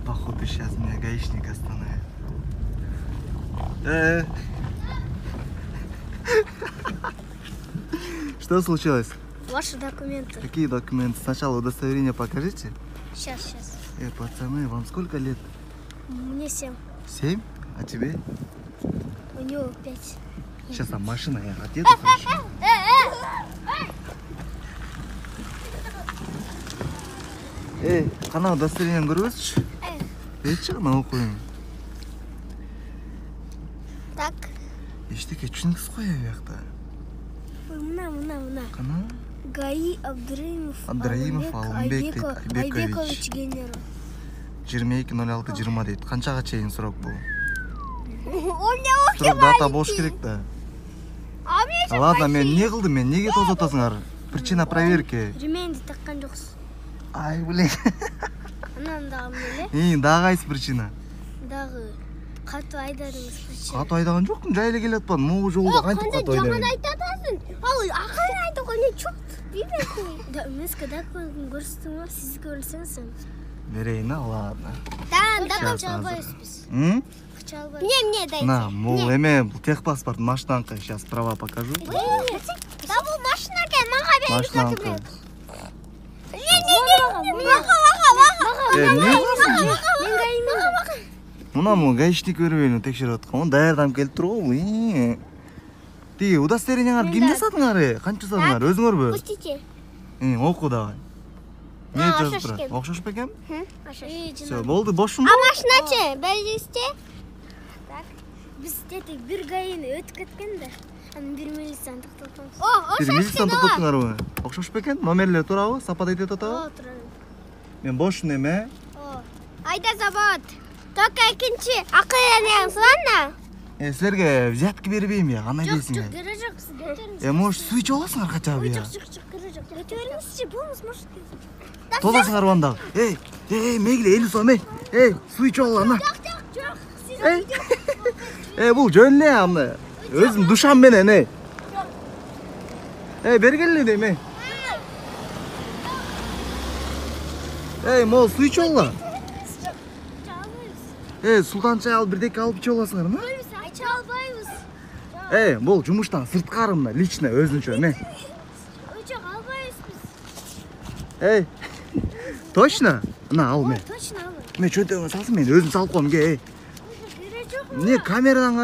Походу сейчас меня гаишник остановит. Что случилось? Ваши документы. Какие документы? Сначала удостоверение покажите. Сейчас. Пацаны, вам сколько лет? Мне 7. 7? А тебе? У него 5. Сейчас там машина, я отъеду. Қана удостоверениені көріп Етші қана оқойын. Так. Ештеке түсініксіз қой аяқта. Мына. Қана? ГАИ Абдраимов Айбекович генерал. 22.06.20 дейді. Қаншаға чейін срок бұл? Срок Срок дата болуш керек та. Ладно, мен не қылдым, мен неге тозатасыңар? Причина проверки. Ременді таққан жоқсыз. Ай, блин. Анандағы меле? Дағы айсы причина? Дағы қату айдадыңыз причина. Қату айдаған жоқпын, жайлы келатпан. Мұғы жолда қантып қату айдайын. Жаңада айтатасың. Ал ақырын айты қойны чоқ. Мескі документін көрсетің ба? Сіз көрілсеңіз. Берейін, ладно. Документ албайыз біз. Мне дайте. На, бұл еме, бұл техпаспорт, машинанқа. Сейчас права покажу. Да бұл машина кен, маға беріп документ. Мына мұ гаишник өрбейін текшеріп атқан. Оны даярдам келіп тұр ғой. Тегі, удостоверениеңар кімде сатыңар? Қанша сатыңар? Өзіңөр бі? Пустите. Оқу давай. Не жазып тұр? Оқшаш бекем? Все, болды, бошым ба? А машина че? Бәлдесте? Так. Біз деді бір гаині өтіп кеткенді. Bir милициянты тоқтатамыз. Bir милициянты тоқтыңар ғой. Оқшаш бекен? Номерлер тұра ғой? Сапат айты тұра? Мен бошын еме? Айда завод. Только екінші ақылянияң сұланна? Сілерге взятки бербейм я, ғана дейсің Жоқ, кері жоқ, сіз көтеріңіз. Может, суйч оласыңар қача бі я? Жоқ, кері жоқ. Көтеріңізші, болыңыз, может. Толасыңар бандағы. Мейлі, елі сом, суйч ол, ана. Жоқ. Бұл жөнле, амны. Өзім душам менен, бергелі дейм, мол, суйч олла. Султан чай алып бірдекі алып че оласыңар, ма? Албайбыз. Бұл жұмыштан сыртқарымна, лично, өзінше, Жоқ, албайбыз біз. Точно? На, ал, мен. Точно албайбыз. Мен чөнтегіме салсын, мен өзім салып қойым, Не, камерадан